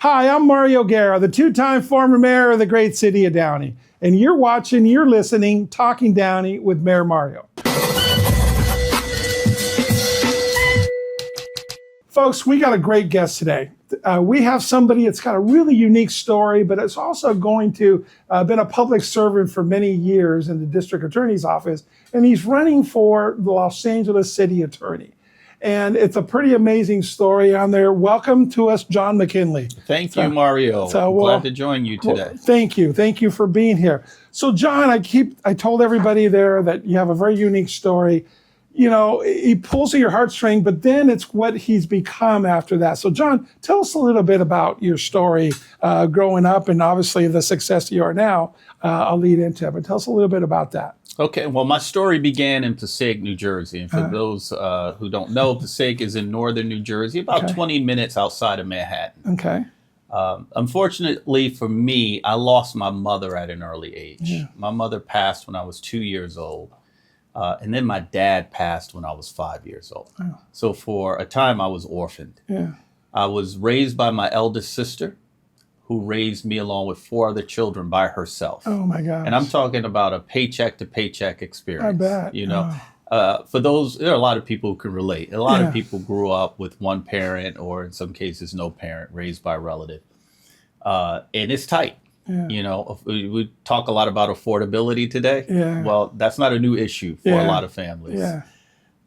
Hi, I'm Mario Guerra, the two-time former mayor of the great city of Downey. And you're listening, Talking Downey with Mayor Mario. Folks, we got a great guest today. We have somebody that's got a really unique story, but it's also going to been a public servant for many years in the district attorney's office, and he's running for the Los Angeles city attorney. And it's a pretty amazing story on there. Welcome to us, John McKinney. Thank you, Mario. Glad to join you today. Well, thank you. Thank you for being here. So, John, I told everybody there that you have a very unique story. You know, he pulls at your heartstring, but then it's what he's become after that. So, John, tell us a little bit about your story growing up and obviously the success you are now. I'll lead into it, but tell us a little bit about that. Okay, well, my story began in Passaic, New Jersey. And for those who don't know, Passaic is in northern New Jersey, about 20 minutes outside of Manhattan. Okay. Unfortunately for me, I lost my mother at an early age. Yeah. My mother passed when I was 2 years old. And then my dad passed when I was 5 years old. Oh. So for a time, I was orphaned. Yeah. I was raised by my eldest sister, who raised me along with 4 other children by herself. Oh my gosh. And I'm talking about a paycheck-to-paycheck experience. I bet. You know, for those, there are a lot of people who can relate. A lot of people grew up with one parent, or in some cases, no parent, raised by a relative. And it's tight. Yeah. You know, we talk a lot about affordability today. Yeah. Well, that's not a new issue for a lot of families. Yeah.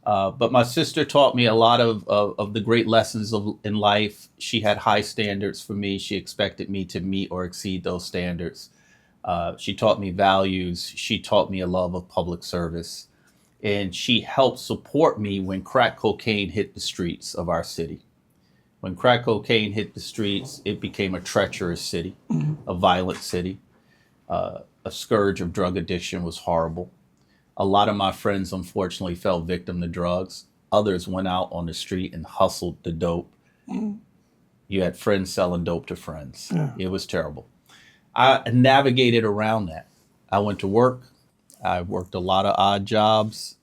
But my sister taught me a lot of the great lessons in life. She had high standards for me. She expected me to meet or exceed those standards. She taught me values. She taught me a love of public service. And she helped support me when crack cocaine hit the streets of our city. When crack cocaine hit the streets, it became a treacherous city, a violent city. A scourge of drug addiction was horrible. A lot of my friends, unfortunately, fell victim to drugs. Others went out on the street and hustled the dope. You had friends selling dope to friends. Yeah. It was terrible. I navigated around that. I went to work. I worked a lot of odd jobs.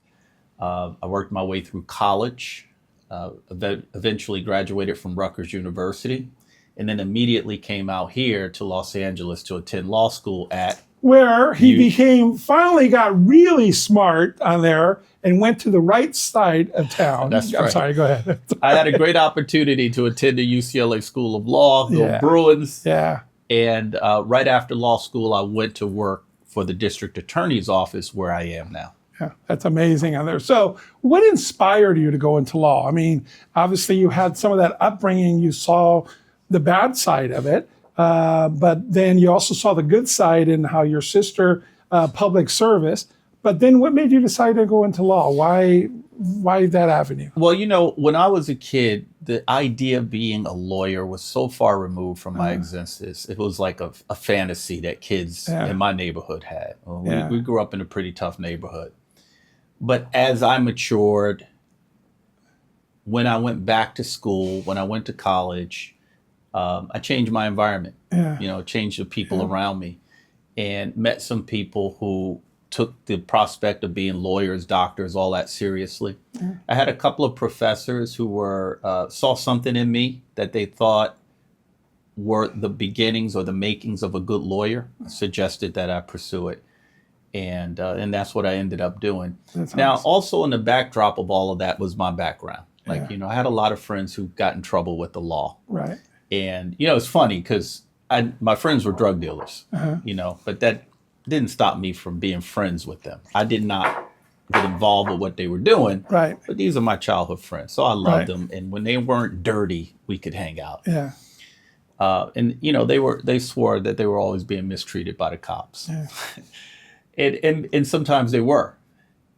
I worked my way through college. Eventually graduated from Rutgers University, and then immediately came out here to Los Angeles to attend law school at where he finally got really smart on there and went to the right side of town. That's right. I'm sorry, go ahead. I had a great opportunity to attend the UCLA School of Law, go Bruins. Yeah. And right after law school, I went to work for the district attorney's office where I am now. Yeah, that's amazing on there. So what inspired you to go into law? I mean, obviously you had some of that upbringing. You saw the bad side of it, but then you also saw the good side in how your sister, public service. But then what made you decide to go into law? Why that avenue? Well, you know, when I was a kid, the idea of being a lawyer was so far removed from my existence. It was like a fantasy that kids in my neighborhood had. We grew up in a pretty tough neighborhood. But as I matured, when I went back to school, when I went to college, I changed my environment, you know, changed the people around me, and met some people who took the prospect of being lawyers, doctors, all that seriously. I had a couple of professors who saw something in me that they thought were the beginnings or the makings of a good lawyer, suggested that I pursue it. And that's what I ended up doing. Now, also in the backdrop of all of that was my background. Like, you know, I had a lot of friends who got in trouble with the law. Right. And, you know, it's funny because my friends were drug dealers, you know, but that didn't stop me from being friends with them. I did not get involved with what they were doing. Right. But these are my childhood friends. So I loved them. And when they weren't dirty, we could hang out. Yeah. And, you know, they swore that they were always being mistreated by the cops. Yeah. And sometimes they were,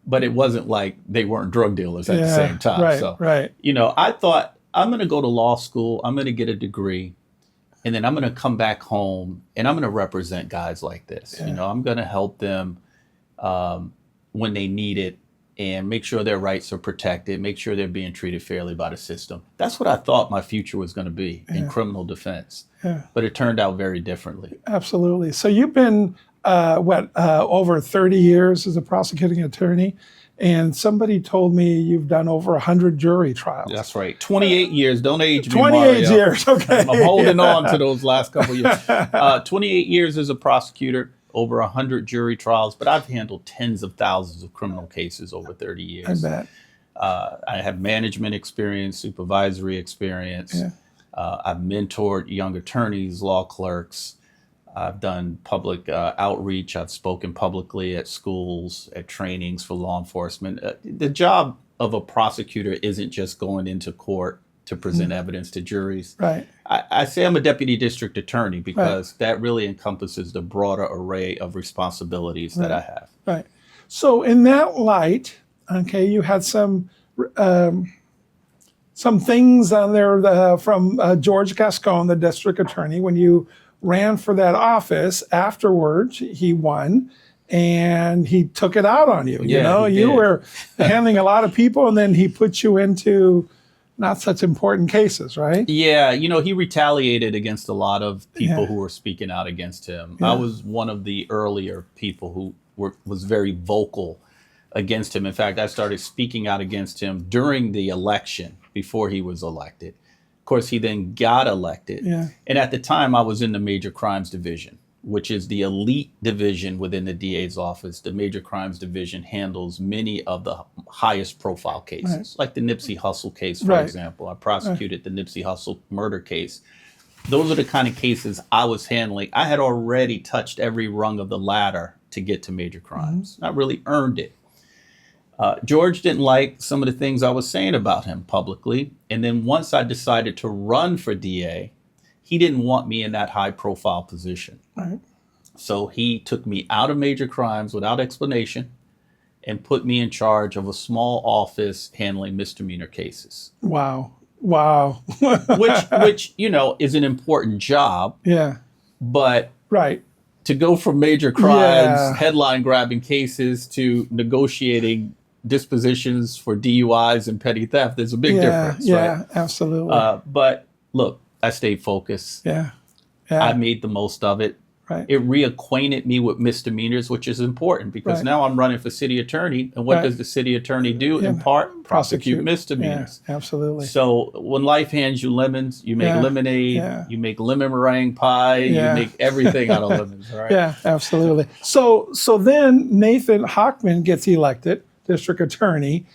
but it wasn't like they weren't drug dealers at the same time. Right, you know, I thought I'm going to go to law school, I'm going to get a degree, and then I'm going to come back home and I'm going to represent guys like this. You know, I'm going to help them when they need it and make sure their rights are protected, make sure they're being treated fairly by the system. That's what I thought my future was going to be in criminal defense. But it turned out very differently. Absolutely. So you've been over 30 years as a prosecuting attorney. And somebody told me you've done over 100 jury trials. That's right. 28 years. Don't age me, 28 Mario. years. Okay. I'm holding on to those last couple of years. 28 years as a prosecutor, over 100 jury trials, but I've handled tens of thousands of criminal cases over 30 years. I bet. I have management experience, supervisory experience. Yeah. I've mentored young attorneys, law clerks. I've done public outreach. I've spoken publicly at schools, at trainings for law enforcement. The job of a prosecutor isn't just going into court to present evidence to juries. Right. I say I'm a deputy district attorney because that really encompasses the broader array of responsibilities that I have. Right. So in that light, okay, you had some things on there from George Gascon, the district attorney, when you ran for that office. Afterwards, he won, and he took it out on you. Yeah, you were handling a lot of people, and then he put you into not such important cases, right? Yeah, he retaliated against a lot of people who were speaking out against him. Yeah. I was one of the earlier people who was very vocal against him. In fact, I started speaking out against him during the election before he was elected. Of course, he then got elected. Yeah. And at the time, I was in the Major Crimes Division, which is the elite division within the DA's office. The Major Crimes Division handles many of the highest profile cases, like the Nipsey Hussle case, for example. I prosecuted the Nipsey Hussle murder case. Those are the kind of cases I was handling. I had already touched every rung of the ladder to get to major crimes. I really earned it. George didn't like some of the things I was saying about him publicly. And then once I decided to run for DA, he didn't want me in that high profile position. Right. So he took me out of major crimes without explanation and put me in charge of a small office handling misdemeanor cases. Wow. which is an important job. Yeah. But right. To go from major crimes, headline grabbing cases to negotiating dispositions for DUIs and petty theft, there's a big difference. Yeah, absolutely. But look, I stayed focused. Yeah. I made the most of it. Right. It reacquainted me with misdemeanors, which is important because now I'm running for city attorney. And what does the city attorney do? In part, prosecute misdemeanors. Yeah, absolutely. So when life hands you lemons, you make lemonade, you make lemon meringue pie, you make everything out of lemons, right? Yeah, absolutely. So then Nathan Hockman gets elected district attorney,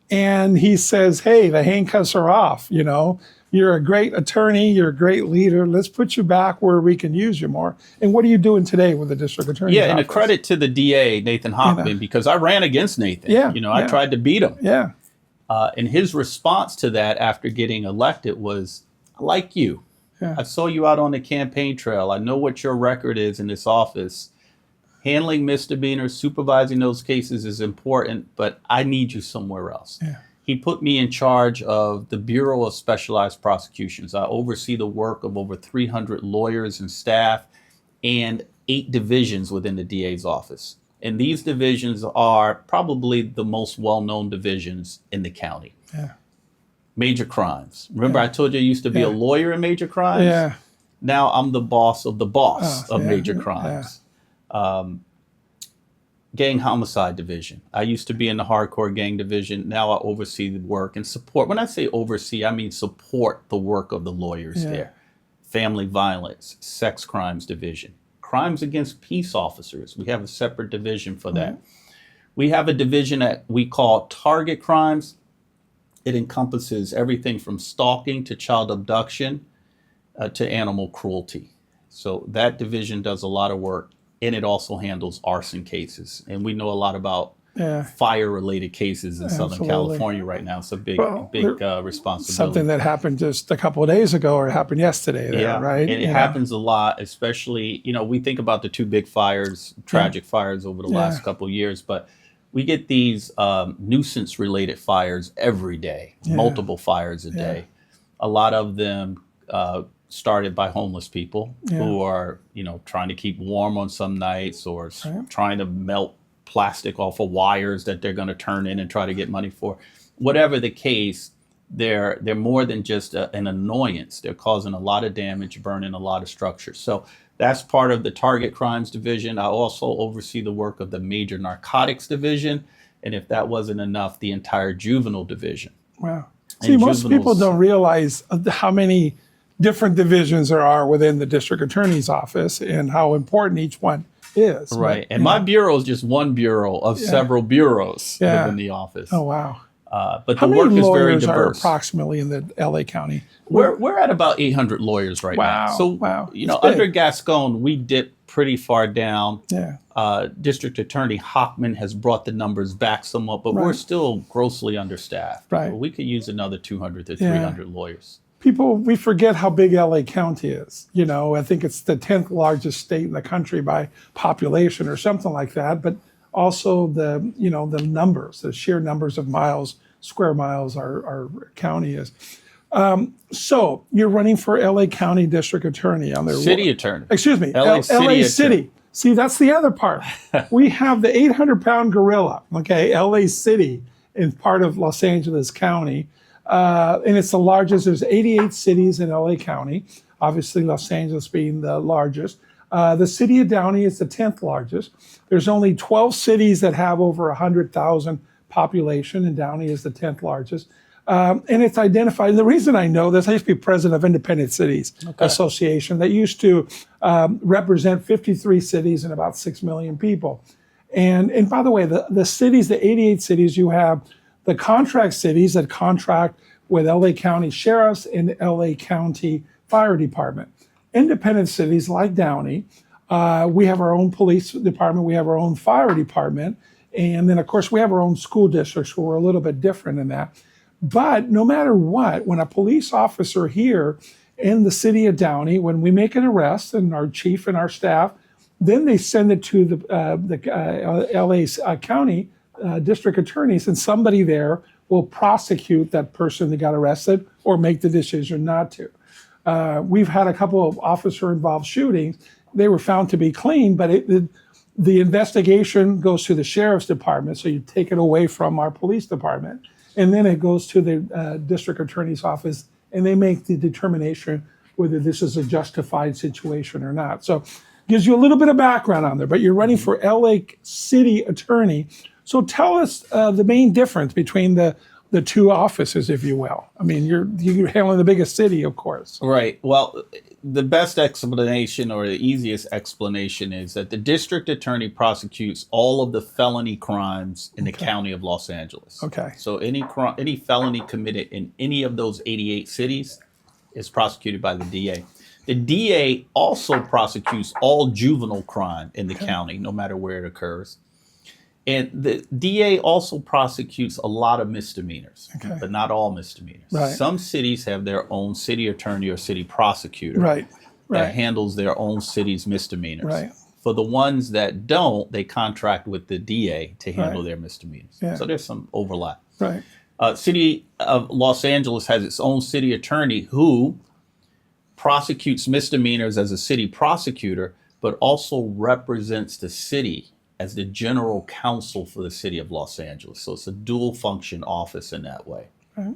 and he says, hey, the handcuffs are off, You're a great attorney. You're a great leader. Let's put you back where we can use you more. And what are you doing today with the district attorney's office? And a credit to the DA, Nathan Hockman, because I ran against Nathan. I tried to beat him. Yeah. And his response to that after getting elected was, I like you. Yeah. I saw you out on the campaign trail. I know what your record is in this office. Handling misdemeanors, supervising those cases is important, but I need you somewhere else. Yeah. He put me in charge of the Bureau of Specialized Prosecutions. I oversee the work of over 300 lawyers and staff and 8 divisions within the DA's office. And these divisions are probably the most well-known divisions in the county. Yeah. Major crimes. Remember I told you I used to be a lawyer in major crimes? Yeah. Now I'm the boss of the boss of major crimes. Gang homicide division. I used to be in the hardcore gang division. Now I oversee the work and support. When I say oversee, I mean support the work of the lawyers there. Family violence, sex crimes division. Crimes against peace officers. We have a separate division for that. We have a division that we call target crimes. It encompasses everything from stalking to child abduction to animal cruelty. So that division does a lot of work. And it also handles arson cases. And we know a lot about fire-related cases in Southern California right now. It's a big responsibility. Something that happened just a couple of days ago or happened yesterday there, right? And it happens a lot, especially, we think about the 2 big fires, tragic fires over the last couple of years, but we get these nuisance-related fires every day, multiple fires a day. A lot of them started by homeless people who are, trying to keep warm on some nights or trying to melt plastic off of wires that they're going to turn in and try to get money for. Whatever the case, they're more than just an annoyance. They're causing a lot of damage, burning a lot of structures. So that's part of the target crimes division. I also oversee the work of the major narcotics division. And if that wasn't enough, the entire juvenile division. Wow. See, most people don't realize how many different divisions there are within the district attorney's office and how important each one is. Right. And my bureau is just one bureau of several bureaus within the office. Oh, wow. But the work is very diverse. How many lawyers are approximately in the LA County? We're at about 800 lawyers right now. So, you know, under Gascon, we dipped pretty far down. Yeah. District Attorney Hockman has brought the numbers back somewhat, but we're still grossly understaffed. Right. We could use another 200 to 300 lawyers. We forget how big LA County is. You know, I think it's the 10th largest state in the country by population or something like that. But also the numbers, the sheer numbers of miles, square miles our county is. So you're running for LA County District Attorney on their City Attorney. Excuse me, LA City. See, that's the other part. We have the 800-pound gorilla. Okay, LA City is part of Los Angeles County. And it's the largest. There's 88 cities in LA County, obviously Los Angeles being the largest. The city of Downey is the 10th largest. There's only 12 cities that have over 100,000 population, and Downey is the 10th largest. And it's identified. The reason I know this, I used to be president of Independent Cities Association that used to represent 53 cities and about 6 million people. And by the way, the cities, the 88 cities, you have the contract cities that contract with LA County sheriffs and LA County Fire Department. Independent cities like Downey, we have our own police department, we have our own fire department, and then of course we have our own school districts where we're a little bit different in that. But no matter what, when a police officer here in the city of Downey, when we make an arrest and our chief and our staff, then they send it to the LA County district attorneys, and somebody there will prosecute that person that got arrested or make the decision not to. We've had a couple of officer-involved shootings. They were found to be clean, but the investigation goes to the sheriff's department, so you take it away from our police department, and then it goes to the district attorney's office, and they make the determination whether this is a justified situation or not. So gives you a little bit of background on there, but you're running for LA City Attorney. So tell us the main difference between the two offices, if you will. I mean, you're handling the biggest city, of course. Right. Well, the best explanation or the easiest explanation is that the district attorney prosecutes all of the felony crimes in the county of Los Angeles. Okay. So any felony committed in any of those 88 cities is prosecuted by the DA. The DA also prosecutes all juvenile crime in the county, no matter where it occurs. And the DA also prosecutes a lot of misdemeanors, but not all misdemeanors. Right. Some cities have their own city attorney or city prosecutor that handles their own city's misdemeanors. Right. For the ones that don't, they contract with the DA to handle their misdemeanors. Yeah. So there's some overlap. Right. City of Los Angeles has its own city attorney who prosecutes misdemeanors as a city prosecutor, but also represents the city as the general counsel for the city of Los Angeles. So it's a dual function office in that way. Right.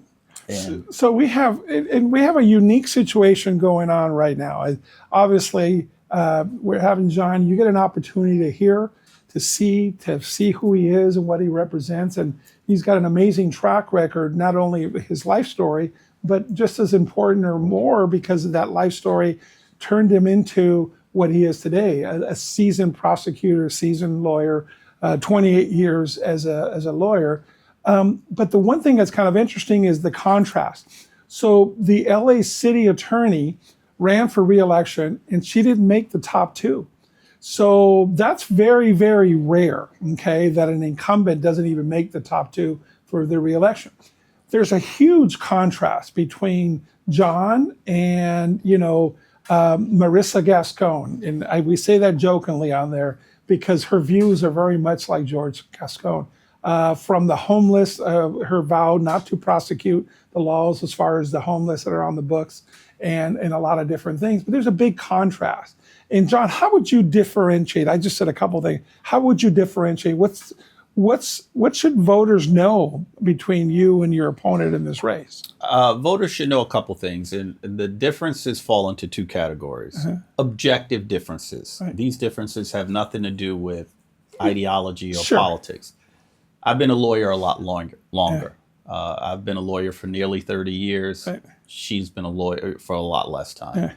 So we have a unique situation going on right now. Obviously, we're having John, you get an opportunity to hear, to see who he is and what he represents. And he's got an amazing track record, not only his life story, but just as important or more because of that life story turned him into what he is today, a seasoned prosecutor, seasoned lawyer, 28 years as a lawyer. But the one thing that's kind of interesting is the contrast. So the LA city attorney ran for re-election and she didn't make the top two. So that's very, very rare, okay, that an incumbent doesn't even make the top two for the re-election. There's a huge contrast between John and, Marissa Gascon. And we say that jokingly on there because her views are very much like George Gascon. From the homeless, her vow not to prosecute the laws as far as the homeless that are on the books and a lot of different things. But there's a big contrast. And John, how would you differentiate? I just said a couple things. How would you differentiate? What should voters know between you and your opponent in this race? Voters should know a couple things, and the differences fall into two categories. Objective differences. Right. These differences have nothing to do with ideology or politics. I've been a lawyer a lot longer. I've been a lawyer for nearly 30 years. Right. She's been a lawyer for a lot less time. Yeah.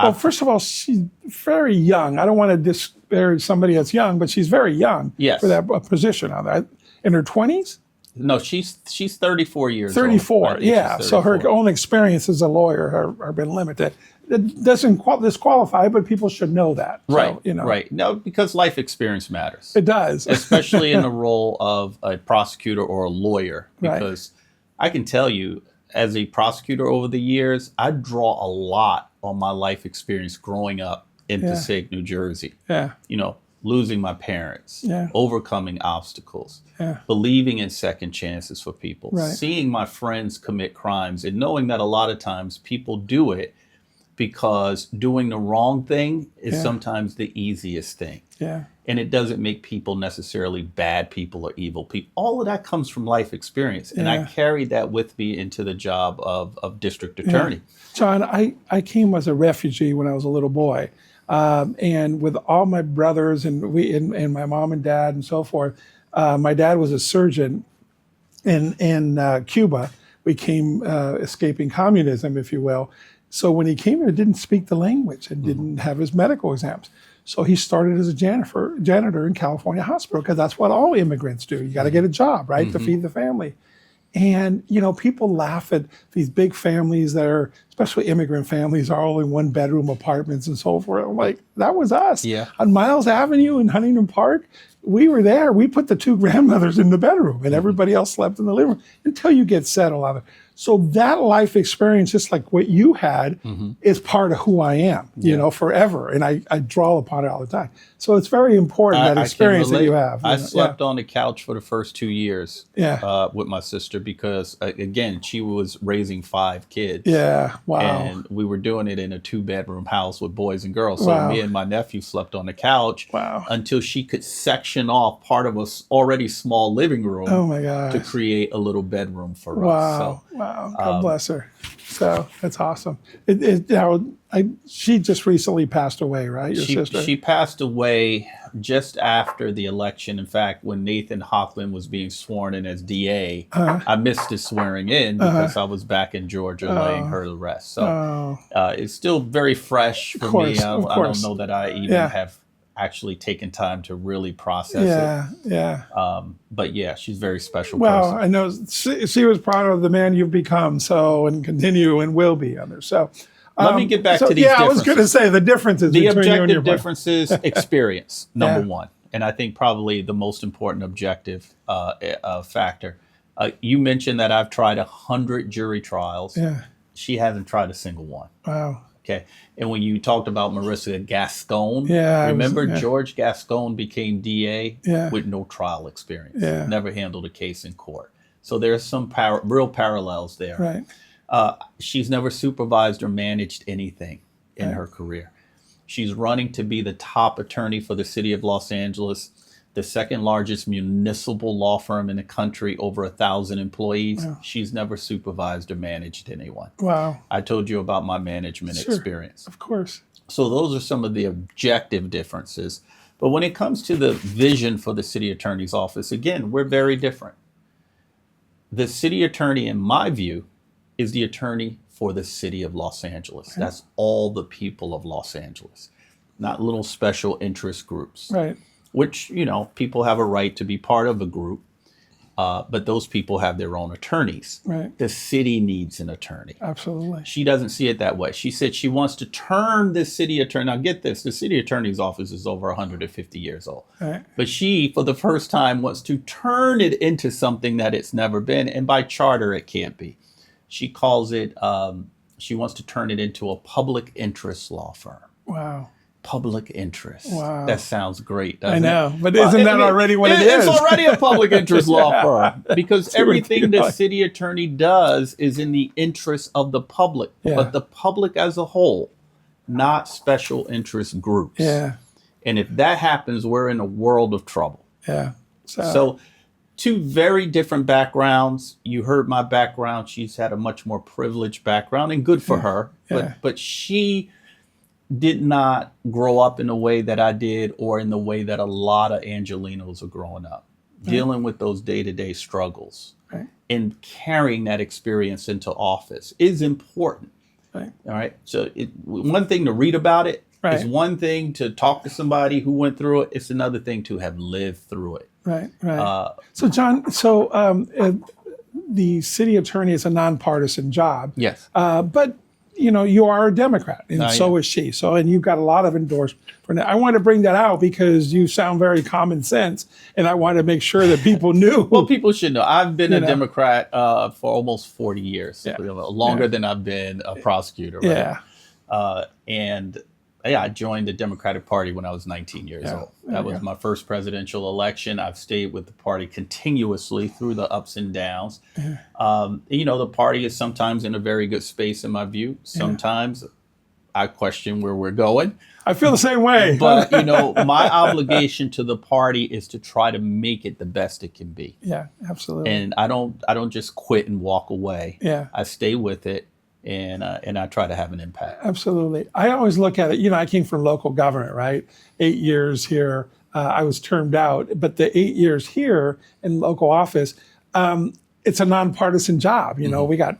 Well, first of all, she's very young. I don't want to disparage somebody that's young, but she's very young for that position on that. In her 20s? No, she's 34 years 34, old. yeah. So her own experience as a lawyer are been limited. It doesn't disqualify, but people should know that. Right, so, right. No, because life experience matters. It does. Especially in the role of a prosecutor or a lawyer. Because I can tell you, as a prosecutor over the years, I draw a lot on my life experience growing up in Passaic, New Jersey. Yeah. You know, losing my parents, overcoming obstacles, Yeah. believing in second chances for people, seeing my friends commit crimes, and knowing that a lot of times people do it because doing the wrong thing is sometimes the easiest thing. Yeah. And it doesn't make people necessarily bad people or evil people. All of that comes from life experience. And I carried that with me into the job of district attorney. John, I came as a refugee when I was a little boy. And with all my brothers and my mom and dad and so forth, my dad was a surgeon in Cuba. We came escaping communism, if you will. So when he came here, he didn't speak the language and didn't have his medical exams. So he started as a janitor in California hospital, because that's what all immigrants do. You got to get a job, right, to feed the family. And, you know, people laugh at these big families that are, especially immigrant families, are all in one-bedroom apartments and so forth. I'm like, that was us. Yeah. On Miles Avenue in Huntington Park, we were there. We put the two grandmothers in the bedroom, and everybody else slept in the living room until you get settled on it. So that life experience, just like what you had, is part of who I am, you know, forever. And I draw upon it all the time. So it's very important, that experience that you have. I slept on the couch for the first 2 years with my sister because, again, she was raising 5 kids. Yeah, wow. And we were doing it in a 2-bedroom house with boys and girls. So me and my nephew slept on the couch until she could section off part of a already small living room to create a little bedroom for us. So, wow, God bless her. So that's awesome. She just recently passed away, right? Your sister? She passed away just after the election. In fact, when Nathan Hockman was being sworn in as DA, I missed his swearing in because I was back in Georgia laying her to rest. So it's still very fresh for me. I don't know that I even have actually taken time to really process it. But yeah, she's a very special person. I know she was proud of the man you've become, and continue and will be others. So let me get back to these differences. I was going to say the differences the between you and your objective differences, experience, number one. And I think probably the most important objective factor. You mentioned that I've tried 100 jury trials. Yeah. She hasn't tried a single one. Wow. Okay. And when you talked about Marissa Gascon, remember George Gascon became DA with no trial experience. Yeah. Never handled a case in court. So there's some real parallels there. Right. She's never supervised or managed anything in her career. She's running to be the top attorney for the city of Los Angeles, the second largest municipal law firm in the country, over 1,000 employees. Wow. She's never supervised or managed anyone. Wow. I told you about my management experience. Of course. So those are some of the objective differences. But when it comes to the vision for the city attorney's office, again, we're very different. The city attorney, in my view, is the attorney for the city of Los Angeles. Right. That's all the people of Los Angeles, not little special interest groups. Right. Which, you know, people have a right to be part of a group, but those people have their own attorneys. Right. The city needs an attorney. Absolutely. She doesn't see it that way. She said she wants to turn the city attorney. Now get this, the city attorney's office is over 150 years old. Right. But she, for the first time, wants to turn it into something that it's never been. And by charter, it can't be. She calls it, she wants to turn it into a public interest law firm. Wow. Public interest. Wow. That sounds great, I know, it? But isn't that already what it is? It's already a public interest law firm because everything the city attorney does is in the interest of the public, but the public as a whole, not special interest groups. Yeah. And if that happens, we're in a world of trouble. Yeah. So two very different backgrounds. You heard my background. She's had a much more privileged background, and good for her. But she did not grow up in the way that I did or in the way that a lot of Angelenos are growing up. dealing with those day-to-day struggles, right. and carrying that experience into office is important. Right. All right. So one thing to read about it. Right. It's one thing to talk to somebody who went through it. It's another thing to have lived through it. Right, right. So, John, the city attorney is a nonpartisan job. Yes. But, you are a Democrat, and so is she. So, and you've got a lot of endorsement for that. I want to bring that out because you sound very common sense, and I want to make sure that people knew. Well, people should know. I've been a Democrat for almost 40 years, longer than I've been a prosecutor. Right? Yeah. And I joined the Democratic Party when I was 19 years old. That was my first presidential election. I've stayed with the party continuously through the ups and downs. The party is sometimes in a very good space in my view. Sometimes I question where we're going. I feel the same way. But, my obligation to the party is to try to make it the best it can be. Yeah, absolutely. And I don't just quit and walk away. Yeah. I stay with it. And I try to have an impact. Absolutely. I always look at it, I came from local government, right? 8 years here. I was termed out, but the 8 years here in local office, it's a nonpartisan job. We got,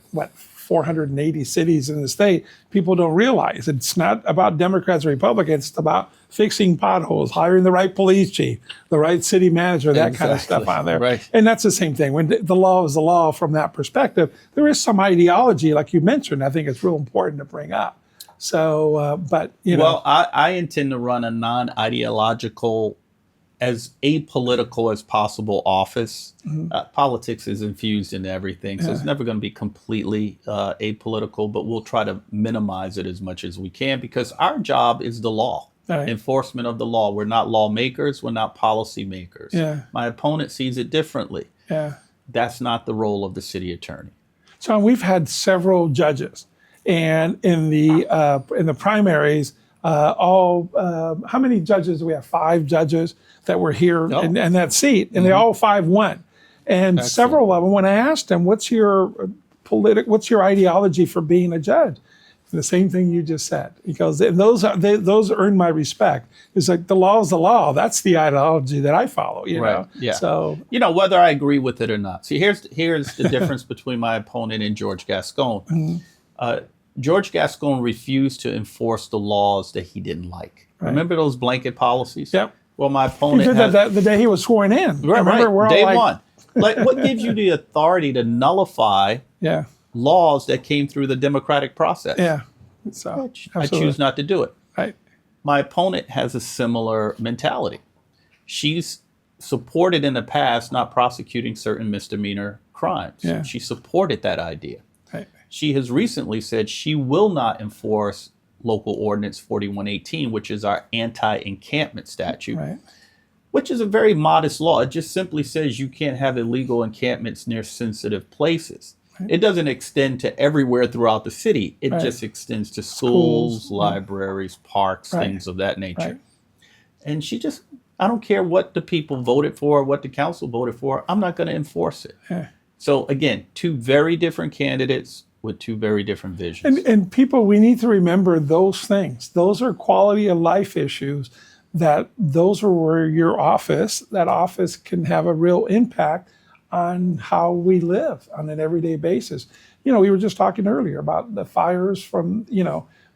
480 cities in the state. People don't realize it's not about Democrats or Republicans. It's about fixing potholes, hiring the right police chief, the right city manager, that kind of stuff on there. Right. And that's the same thing. When the law is the law from that perspective, there is some ideology, like you mentioned. I think it's real important to bring up. So, Well, I intend to run a non-ideological, as apolitical as possible office. Politics is infused into everything, so it's never going to be completely apolitical, but we'll try to minimize it as much as we can because our job is the law, enforcement of the law. We're not lawmakers. We're not policymakers. My opponent sees it differently. That's not the role of the city attorney. John, we've had several judges, and in the primaries, how many judges do we have? 5 judges that were here in that seat, and they all 5 won. And several of them, when I asked them, what's your ideology for being a judge? The same thing you just said, because those earn my respect. It's like the law is the law. That's the ideology that I follow. Know. Yeah. So whether I agree with it or not. See, here's the difference between my opponent and George Gascon. George Gascon refused to enforce the laws that he didn't like. Remember those blanket policies? Yep. Well, my opponent he did that the day he was sworn in. Right. Day one. Like, what gives you the authority to nullify laws that came through the democratic process? Yeah. So I choose not to do it. Right. My opponent has a similar mentality. She's supported in the past not prosecuting certain misdemeanor crimes. Yeah. She supported that idea. Right. She has recently said she will not enforce Local Ordinance 4118, which is our anti-encampment statute, which is a very modest law. It just simply says you can't have illegal encampments near sensitive places. It doesn't extend to everywhere throughout the city. It just extends to schools, libraries, parks, things of that nature. And she just, I don't care what the people voted for, what the council voted for, I'm not going to enforce it. So again, 2 very different candidates with 2 very different visions. And people, we need to remember those things. Those are quality of life issues those are where that office can have a real impact on how we live on an everyday basis. We were just talking earlier about the fires from,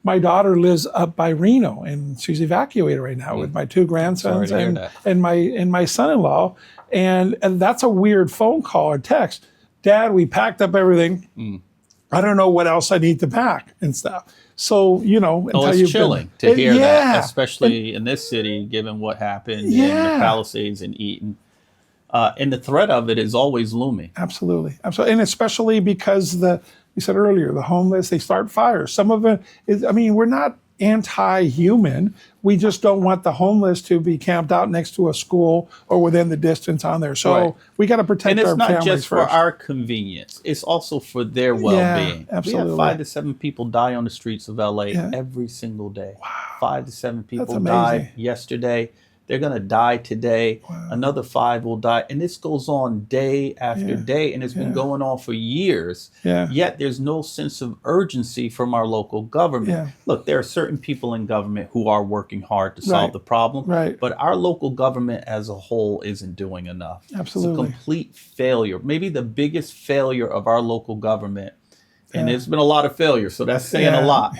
my daughter lives up by Reno and she's evacuated right now with my 2 grandsons and my son-in-law. And that's a weird phone call or text. Dad, we packed up everything. I don't know what else I need to pack and stuff. So, it's chilling to hear that, especially in this city, given what happened in the Palisades and Eaton. And the threat of it is always looming. Absolutely. And especially because you said earlier, the homeless, they start fires. Some of it is, we're not anti-human. We just don't want the homeless to be camped out next to a school or within the distance on there. So we got to protect our families first. And it's not just for our convenience. It's also for their well-being. Absolutely. We have 5 to 7 people die on the streets of LA every single day. Wow. 5 to 7 people died yesterday. They're going to die today. Wow. Another 5 will die. And this goes on day after day. And it's been going on for years. Yet there's no sense of urgency from our local government. Look, there are certain people in government who are working hard to solve the problem. But our local government as a whole isn't doing enough. Absolutely. It's a complete failure. Maybe the biggest failure of our local government, and there's been a lot of failures, so that's saying a lot,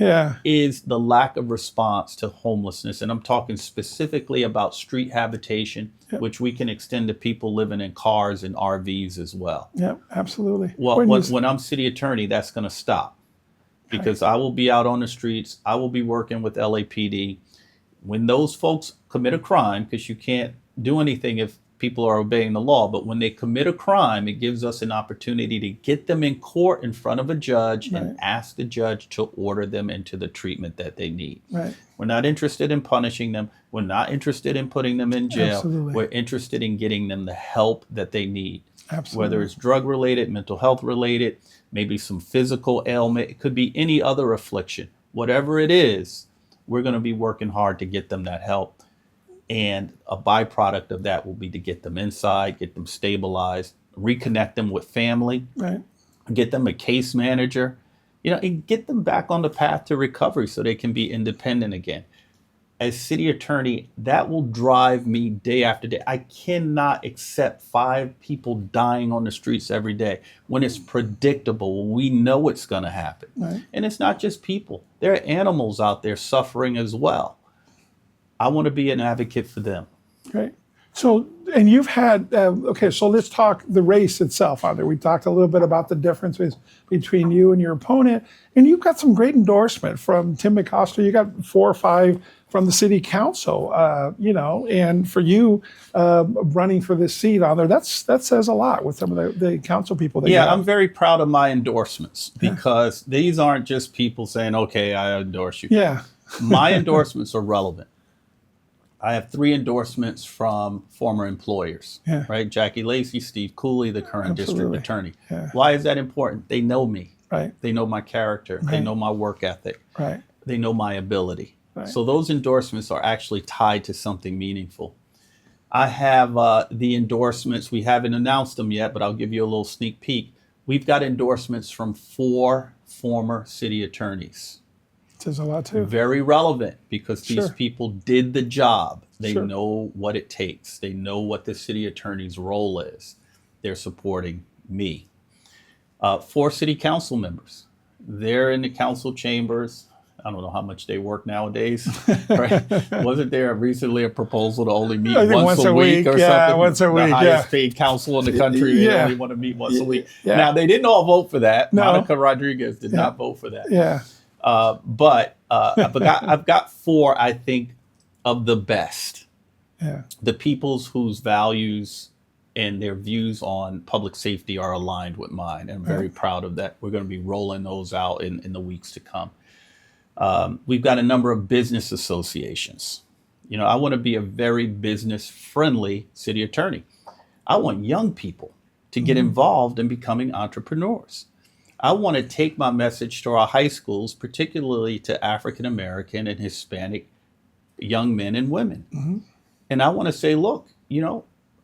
is the lack of response to homelessness. And I'm talking specifically about street habitation, which we can extend to people living in cars and RVs as well. Yeah, absolutely. Well, when I'm city attorney, that's going to stop, because I will be out on the streets. I will be working with LAPD. When those folks commit a crime, because you can't do anything if people are obeying the law, but when they commit a crime, it gives us an opportunity to get them in court in front of a judge and ask the judge to order them into the treatment that they need. We're not interested in punishing them. We're not interested in putting them in jail. Absolutely. We're interested in getting them the help that they need. Absolutely. Whether it's drug related, mental health related, maybe some physical ailment, it could be any other affliction. Whatever it is, we're going to be working hard to get them that help. And a byproduct of that will be to get them inside, get them stabilized, reconnect them with family, get them a case manager, and get them back on the path to recovery so they can be independent again. As city attorney, that will drive me day after day. I cannot accept 5 people dying on the streets every day when it's predictable, when we know it's going to happen. And it's not just people. There are animals out there suffering as well. I want to be an advocate for them. Right. So, and you've had, so let's talk the race itself on there. We talked a little bit about the differences between you and your opponent, and you've got some great endorsement from Tim McCoster. You got 4 or 5 from the city council, and for you running for this seat on there, that says a lot with some of the council people. I'm very proud of my endorsements, because these aren't just people saying, okay, I endorse you. My endorsements are relevant. I have 3 endorsements from former employers, right? Jackie Lacey, Steve Cooley, the current district attorney. Why is that important? They know me. They know my character. They know my work ethic. They know my ability. So those endorsements are actually tied to something meaningful. I have the endorsements. We haven't announced them yet, but I'll give you a little sneak peek. We've got endorsements from 4 former city attorneys. Says a lot too. Very relevant, because these people did the job. They know what it takes. They know what the city attorney's role is. They're supporting me. 4 city council members. They're in the council chambers. I don't know how much they work nowadays. Right? Wasn't there recently a proposal to only meet once a week or something? Once a week. The highest paid council in the country. They only want to meet once a week. Now, they didn't all vote for that. No. Monica Rodriguez did not vote for that. But I've got 4, I think, of the best. The peoples whose values and their views on public safety are aligned with mine. And I'm very proud of that. We're going to be rolling those out in the weeks to come. We've got a number of business associations. I want to be a very business-friendly city attorney. I want young people to get involved in becoming entrepreneurs. I want to take my message to our high schools, particularly to African American and Hispanic young men and women. And I want to say, look,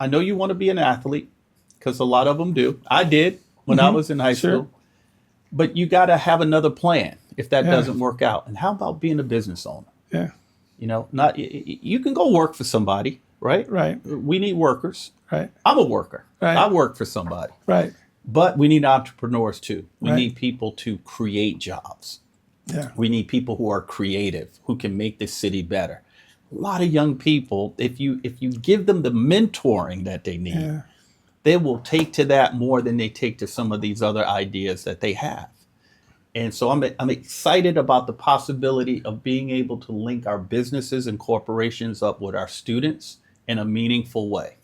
I know you want to be an athlete, because a lot of them do. I did when I was in high school. But you got to have another plan if that doesn't work out. And how about being a business owner? You can go work for somebody, right? We need workers. I'm a worker. I work for somebody. But we need entrepreneurs too. We need people to create jobs. We need people who are creative, who can make this city better. A lot of young people, if you give them the mentoring that they need, they will take to that more than they take to some of these other ideas that they have. And so I'm excited about the possibility of being able to link our businesses and corporations up with our students in a meaningful way.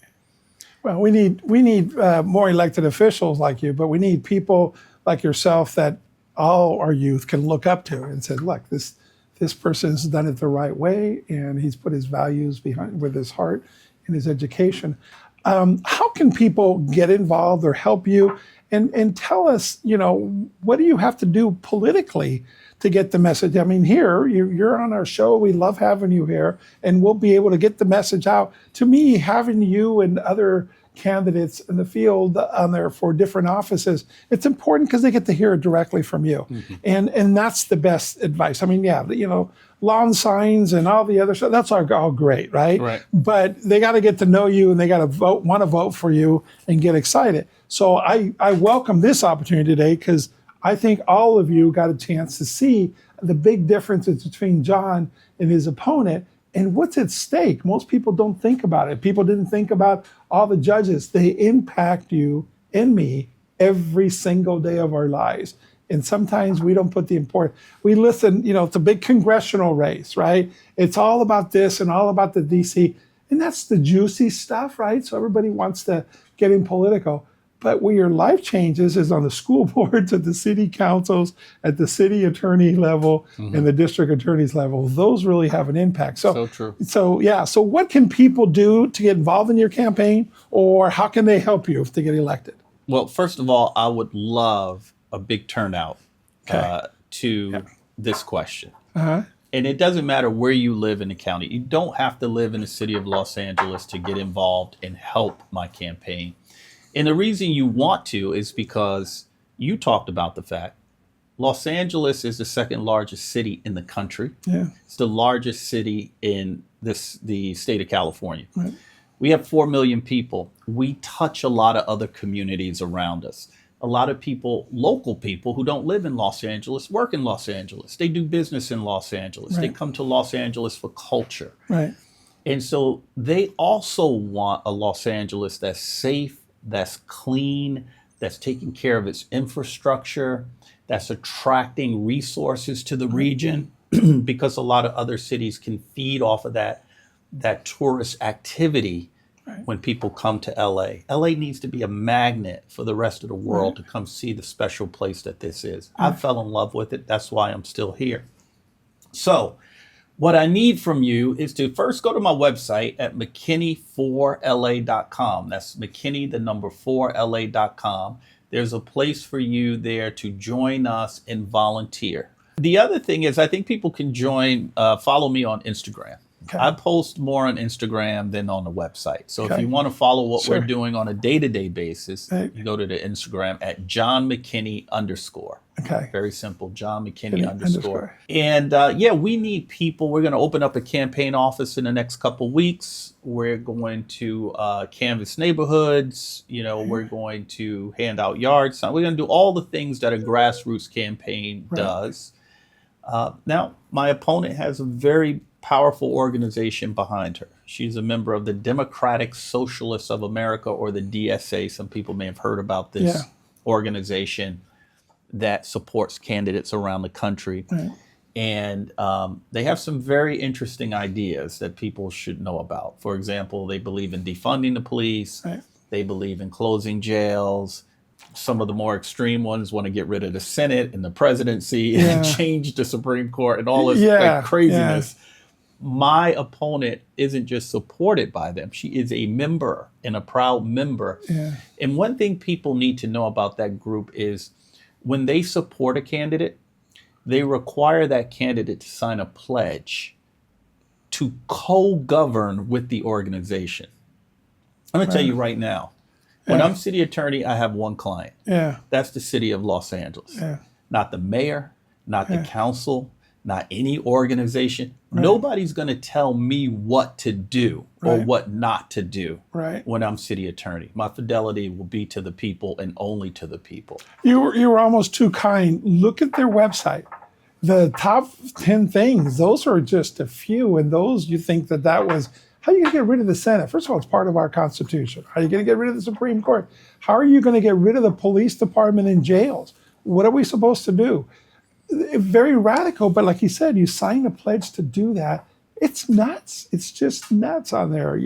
Well, we need more elected officials like you, but we need people like yourself that all our youth can look up to and say, look, this person's done it the right way, and he's put his values behind with his heart and his education. How can people get involved or help you? and tell us, what do you have to do politically to get the message? I mean, here, you're on our show. We love having you here, and we'll be able to get the message out. To me, having you and other candidates in the field on there for different offices, it's important because they get to hear it directly from you. And that's the best advice. I mean, lawn signs and all the other stuff, that's all great, right? But they got to get to know you, and they got to want to vote for you and get excited. So I welcome this opportunity today, because I think all of you got a chance to see the big differences between John and his opponent and what's at stake. Most people don't think about it. People didn't think about all the judges. They impact you and me every single day of our lives. And sometimes we don't put the importance. We listen, it's a big congressional race, right? It's all about this and all about the DC. And that's the juicy stuff, right? So everybody wants to get in political. But where your life changes is on the school boards, at the city councils, at the city attorney level, and the district attorney's level. Those really have an impact. So true. So what can people do to get involved in your campaign, or how can they help you if they get elected? Well, first of all, I would love a big turnout to this question. And it doesn't matter where you live in the county. You don't have to live in the city of Los Angeles to get involved and help my campaign. And the reason you want to is because you talked about the fact Los Angeles is the second largest city in the country. It's the largest city in the state of California. We have 4 million people. We touch a lot of other communities around us. A lot of people, local people who don't live in Los Angeles, work in Los Angeles. They do business in Los Angeles. They come to Los Angeles for culture. And so they also want a Los Angeles that's safe, that's clean, that's taking care of its infrastructure, that's attracting resources to the region, because a lot of other cities can feed off of that tourist activity when people come to LA. LA needs to be a magnet for the rest of the world to come see the special place that this is. I fell in love with it. That's why I'm still here. So what I need from you is to first go to my website at McKinney4LA.com. That's McKinney, the number 4LA.com. There's a place for you there to join us and volunteer. The other thing is, I think people can follow me on Instagram. I post more on Instagram than on the website. So if you want to follow what we're doing on a day-to-day basis, you go to the Instagram at John McKinney _. Very simple, John McKinney _. And we need people. We're going to open up a campaign office in the next couple weeks. We're going to canvass neighborhoods. We're going to hand out yard signs. We're going to do all the things that a grassroots campaign does. Now, my opponent has a very powerful organization behind her. She's a member of the Democratic Socialists of America, or the DSA. Some people may have heard about this organization that supports candidates around the country. And they have some very interesting ideas that people should know about. For example, they believe in defunding the police. They believe in closing jails. Some of the more extreme ones want to get rid of the Senate and the presidency and change the Supreme Court and all this craziness. My opponent isn't just supported by them. She is a member and a proud member. And one thing people need to know about that group is when they support a candidate, they require that candidate to sign a pledge to co-govern with the organization. I'm going to tell you right now, when I'm city attorney, I have one client. That's the city of Los Angeles. Not the mayor, not the council, not any organization. Nobody's going to tell me what to do or what not to do when I'm city attorney. My fidelity will be to the people and only to the people. You were almost too kind. Look at their website. The top 10 things, those are just a few. And those, you think that was, how are you going to get rid of the Senate? First of all, it's part of our Constitution. How are you going to get rid of the Supreme Court? How are you going to get rid of the police department and jails? What are we supposed to do? Very radical, but like you said, you sign a pledge to do that. It's nuts. It's just nuts on there.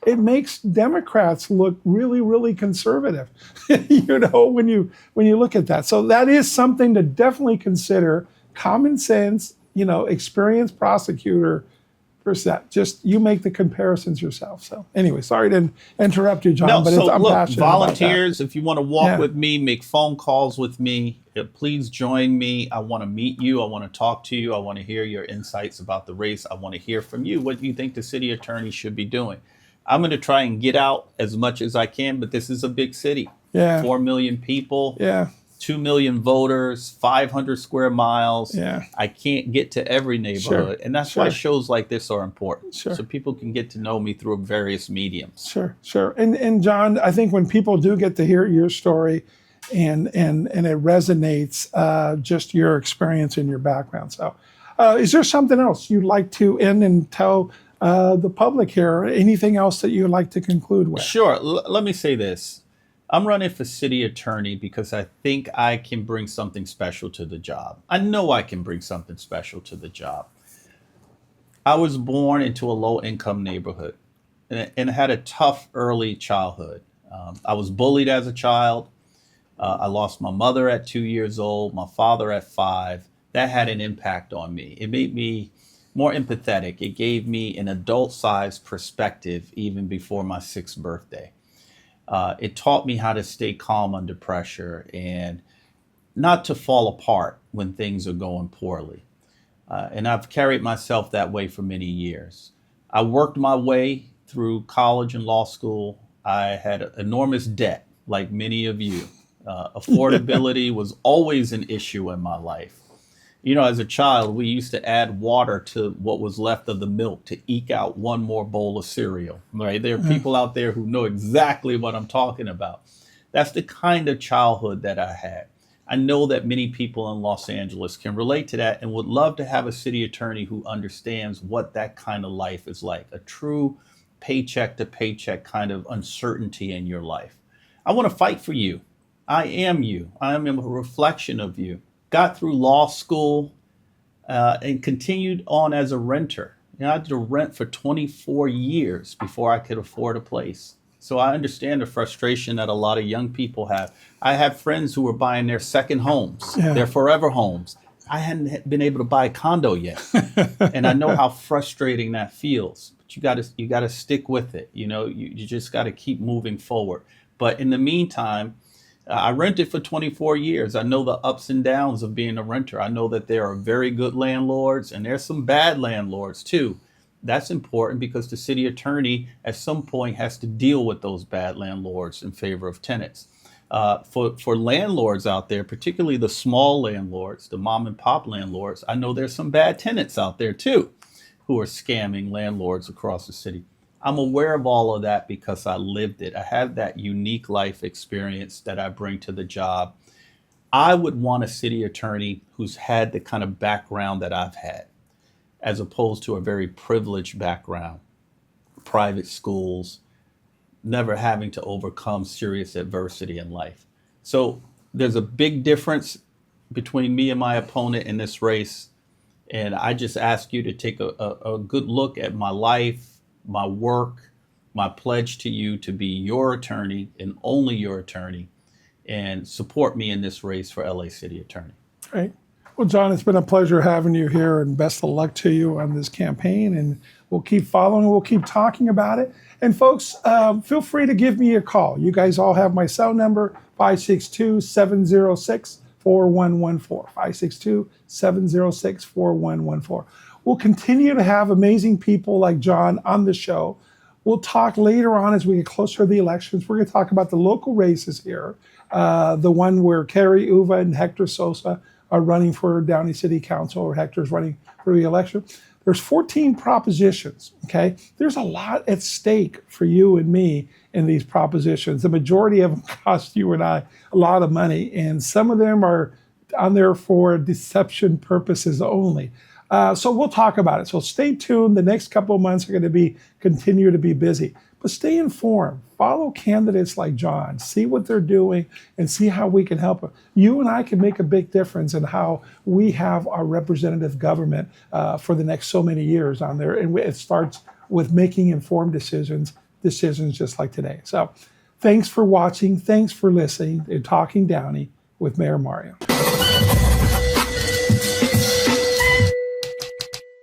It makes Democrats look really, really conservative. When you look at that. So that is something to definitely consider. Common sense, experienced prosecutor Just you make the comparisons yourself. So anyway, sorry to interrupt you, John, No, but so I'm look, passionate volunteers, if you want to walk Yeah. with me, make phone calls with me, please join me. I want to meet you. I want to talk to you. I want to hear your insights about the race. I want to hear from you what you think the city attorney should be doing. I'm going to try and get out as much as I can, but this is a big city. Yeah. 4 million people. Yeah. 2 million voters, 500 square miles. Yeah. I can't get to every neighborhood. Sure. And that's Sure. why shows like this are important. Sure. So people can get to know me through various mediums. Sure. And John, I think when people do get to hear your story and it resonates, just your experience and your background. So is there something else you'd like to end and tell the public here? Anything else that you'd like to conclude with? Sure. Let me say this. I'm running for city attorney because I think I can bring something special to the job. I know I can bring something special to the job. I was born into a low-income neighborhood and had a tough early childhood. I was bullied as a child. I lost my mother at 2 years old, my father at 5. That had an impact on me. It made me more empathetic. It gave me an adult-sized perspective even before my 6th birthday. It taught me how to stay calm under pressure and not to fall apart when things are going poorly. And I've carried myself that way for many years. I worked my way through college and law school. I had enormous debt, like many of you. Affordability was always an issue in my life. You know, as a child, we used to add water to what was left of the milk to eke out one more bowl of cereal, right? There are people out there who know exactly what I'm talking about. That's the kind of childhood that I had. I know that many people in Los Angeles can relate to that and would love to have a city attorney who understands what that kind of life is like, a true paycheck to paycheck kind of uncertainty in your life. I want to fight for you. I am you. I am a reflection of you. Got through law school and continued on as a renter. You know, I had to rent for 24 years before I could afford a place. So I understand the frustration that a lot of young people have. I have friends who are buying their second homes, their forever homes. I hadn't been able to buy a condo yet. And I know how frustrating that feels. But you got to stick with it. You know, you just got to keep moving forward. But in the meantime, I rented for 24 years. I know the ups and downs of being a renter. I know that there are very good landlords and there's some bad landlords too. That's important because the city attorney at some point has to deal with those bad landlords in favor of tenants. For landlords out there, particularly the small landlords, the mom and pop landlords, I know there's some bad tenants out there too who are scamming landlords across the city. I'm aware of all of that because I lived it. I have that unique life experience that I bring to the job. I would want a city attorney who's had the kind of background that I've had, as opposed to a very privileged background, private schools, never having to overcome serious adversity in life. So there's a big difference between me and my opponent in this race. And I just ask you to take a good look at my life, my work, my pledge to you to be your attorney and only your attorney, and support me in this race for LA City Attorney. Great. Well, John, it's been a pleasure having you here, and best of luck to you on this campaign. And we'll keep following, we'll keep talking about it. And folks, feel free to give me a call. You guys all have my cell number, 562-706-4114, 562-706-4114. We'll continue to have amazing people like John on the show. We'll talk later on as we get closer to the elections. We're going to talk about the local races here, the one where Carrie Uva and Hector Sosa are running for Downey City Council, or Hector's running for re-election. There's 14 propositions, okay? There's a lot at stake for you and me in these propositions. The majority of them cost you and I a lot of money, and some of them are on there for deception purposes only. So we'll talk about it. So stay tuned. The next couple of months are going to continue to be busy. But stay informed. Follow candidates like John. See what they're doing and see how we can help them. You and I can make a big difference in how we have our representative government for the next so many years on there. And it starts with making informed decisions just like today. So thanks for watching. Thanks for listening to Talking Downey with Mayor Mario.